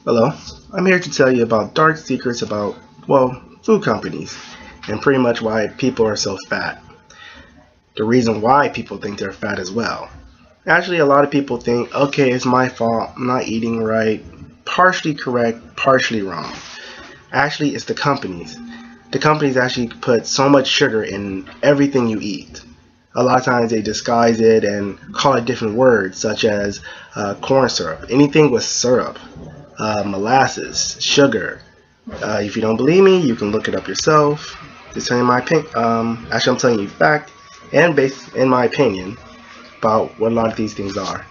Hello, I'm here to tell you about dark secrets about, food companies and pretty much why people are so fat. The reason why people think they're fat as well. Actually, a lot of people think, okay, it's my fault, I'm not eating right. Partially correct, partially wrong. Actually, it's the companies. The companies actually put so much sugar in everything you eat. A lot of times they disguise it and call it different words, such as corn syrup. Anything with syrup, molasses, sugar. If you don't believe me, you can look it up yourself. Just telling you my opinion. Actually, I'm telling you fact and based in my opinion about what a lot of these things are.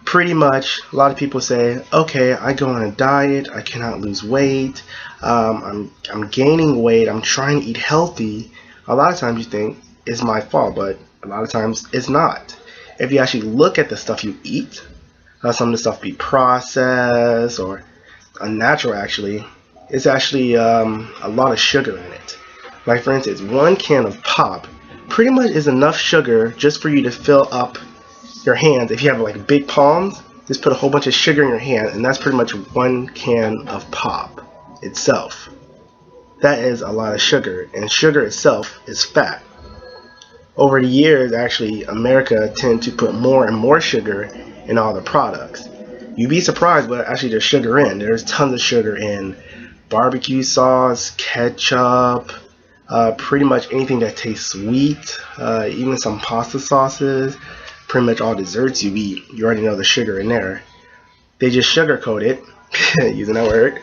Pretty much, a lot of people say, okay, I go on a diet, I cannot lose weight, I'm gaining weight, I'm trying to eat healthy. A lot of times you think it's my fault, but a lot of times it's not. If you actually look at the stuff you eat, some of the stuff be processed or unnatural actually, it's actually a lot of sugar in it. Like for instance, one can of pop pretty much is enough sugar just for you to fill up your hands. If you have like big palms, just put a whole bunch of sugar in your hand, and that's pretty much one can of pop itself. That is a lot of sugar, and sugar itself is fat. Over the years, actually, America tend to put more and more sugar in all the products. You'd be surprised, but actually there's sugar in. There's tons of sugar in barbecue sauce, ketchup, pretty much anything that tastes sweet, even some pasta sauces, pretty much all desserts you eat, you already know the sugar in there. They just sugarcoat it, using that word,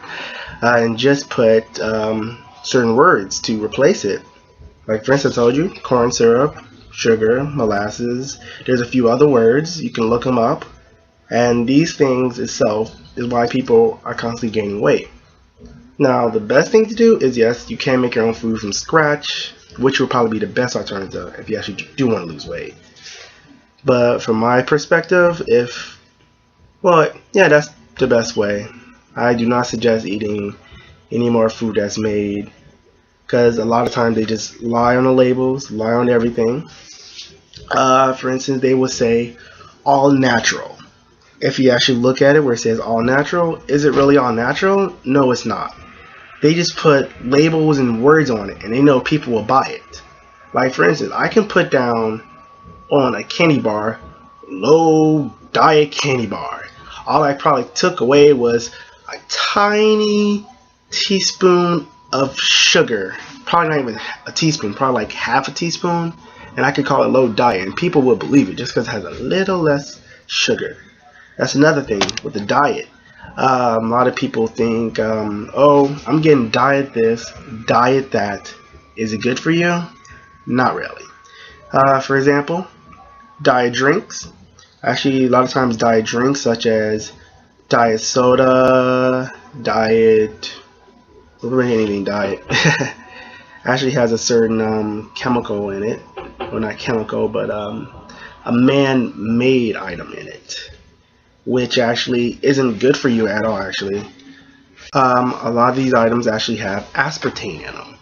and just put certain words to replace it. Like for instance, I told you, corn syrup, sugar, molasses. There's a few other words, you can look them up. And these things itself is why people are constantly gaining weight. Now, the best thing to do is, yes, you can make your own food from scratch, which will probably be the best alternative if you actually do want to lose weight. But from my perspective, that's the best way. I do not suggest eating any more food that's made, because a lot of times they just lie on the labels, lie on everything. For instance, they will say all natural. If you actually look at it where it says all natural, is it really all natural? No, it's not. They just put labels and words on it, and they know people will buy it. Like for instance, I can put down on a candy bar, low diet candy bar. All I probably took away was a tiny teaspoon of sugar. Probably not even a teaspoon, probably like half a teaspoon, and I could call it low diet, and people would believe it just because it has a little less sugar. That's another thing with the diet. A lot of people think, oh, I'm getting diet this, diet that. Is it good for you? Not really. For example, diet drinks. Actually, a lot of times diet drinks such as diet soda, diet, really anything diet, actually has a certain chemical in it. Well, not chemical, but a man-made item in it, which actually isn't good for you at all, actually. A lot of these items actually have aspartame in them.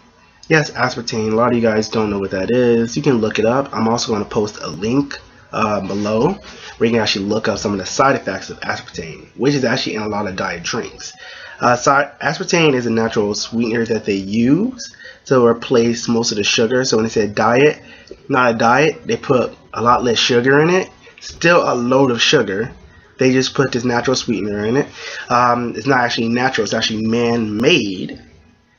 Yes, aspartame. A lot of you guys don't know what that is. You can look it up. I'm also going to post a link below where you can actually look up some of the side effects of aspartame, which is actually in a lot of diet drinks. Aspartame is a natural sweetener that they use to replace most of the sugar. So when they say diet, not a diet, they put a lot less sugar in it. Still a load of sugar. They just put this natural sweetener in it. It's not actually natural, it's actually man-made,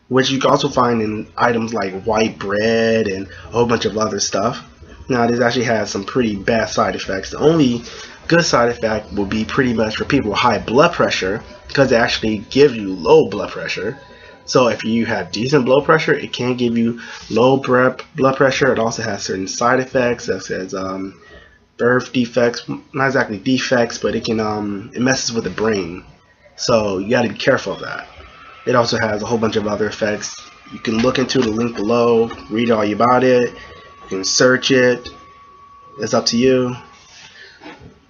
which you can also find in items like white bread and a whole bunch of other stuff. Now, this actually has some pretty bad side effects. The only good side effect will be pretty much for people with high blood pressure, because it actually gives you low blood pressure. So if you have decent blood pressure, it can give you low blood pressure. It also has certain side effects, such as birth defects, not exactly defects, but it messes with the brain. So you got to be careful of that. It also has a whole bunch of other effects. You can look into the link below, read all about it. You can search it. It's up to you.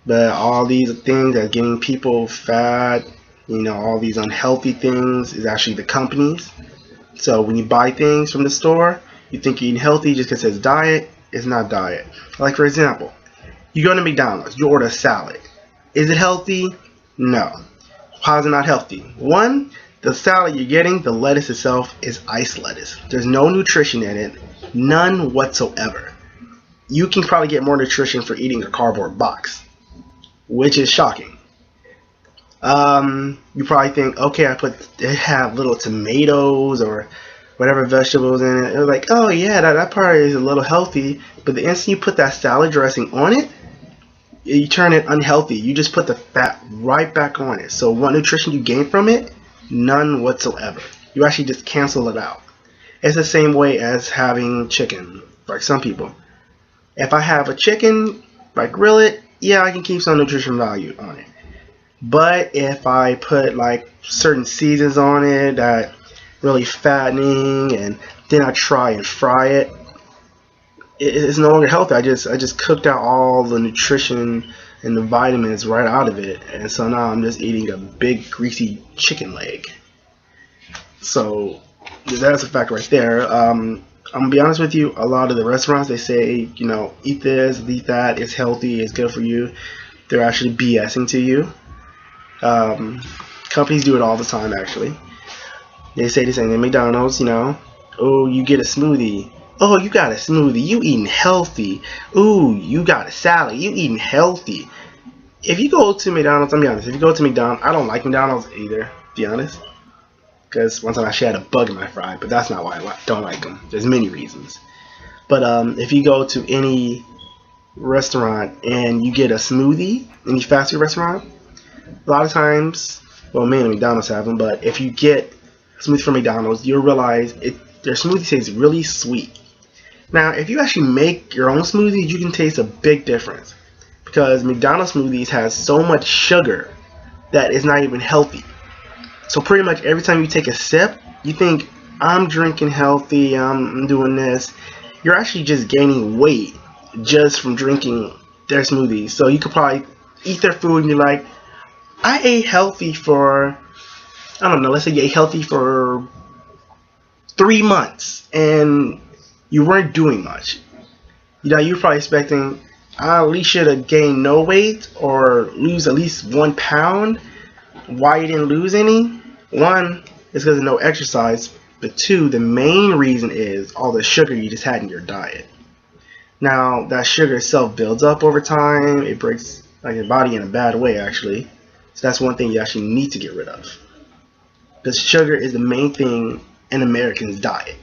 But all these things that are getting people fat, all these unhealthy things is actually the companies. So when you buy things from the store, you think you're eating healthy just because it says diet. It's not diet. Like for example, you go to McDonald's, you order a salad. Is it healthy? No. How is it not healthy? One, the salad you're getting, the lettuce itself is ice lettuce. There's no nutrition in it, none whatsoever. You can probably get more nutrition for eating a cardboard box, which is shocking. You probably think, okay, they have little tomatoes or whatever vegetables in it. It was like, oh yeah, that part is a little healthy, but the instant you put that salad dressing on it, you turn it unhealthy. You just put the fat right back on it. So what nutrition you gain from it? None whatsoever. You actually just cancel it out. It's the same way as having chicken, like some people. If I have a chicken, if I grill it, yeah, I can keep some nutrition value on it. But if I put like certain seasons on it that really fattening, and then I try and fry it, it's no longer healthy. I just cooked out all the nutrition and the vitamins right out of it, and so now I'm just eating a big greasy chicken leg. So that's a fact right there. I'm gonna be honest with you, a lot of the restaurants, they say, you know, eat this, eat that, it's healthy, it's good for you. They're actually BSing to you. Companies do it all the time actually. They say this thing at McDonald's, you know, oh, you get a smoothie. Oh, you got a smoothie, you eating healthy. Ooh, you got a salad, you eating healthy. If you go to McDonald's, I'm be honest, if you go to McDonald's, I don't like McDonald's either, to be honest. Because one time I actually had a bug in my fry, but that's not why I don't like them. There's many reasons. But if you go to any restaurant and you get a smoothie, any fast food restaurant, a lot of times, well, mainly McDonald's have them, but if you get a smoothie from McDonald's, you'll realize their smoothie tastes really sweet. Now, if you actually make your own smoothies, you can taste a big difference, because McDonald's smoothies has so much sugar that it's not even healthy. So pretty much every time you take a sip, you think, I'm drinking healthy, I'm doing this. You're actually just gaining weight just from drinking their smoothies. So you could probably eat their food and you're like, I ate healthy for, I don't know, let's say you ate healthy for 3 months and you weren't doing much. You know, you're probably expecting, I at least should have gained no weight or lose at least 1 pound. Why you didn't lose any? One, is because of no exercise, but two, the main reason is all the sugar you just had in your diet. Now, that sugar itself builds up over time. It breaks like your body in a bad way, actually. So that's one thing you actually need to get rid of. Because sugar is the main thing in Americans' diet.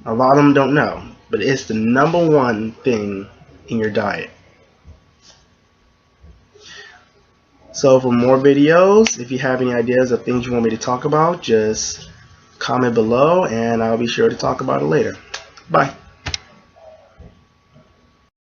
A lot of them don't know, but it's the #1 thing in your diet. So for more videos, if you have any ideas of things you want me to talk about, just comment below and I'll be sure to talk about it later. Bye.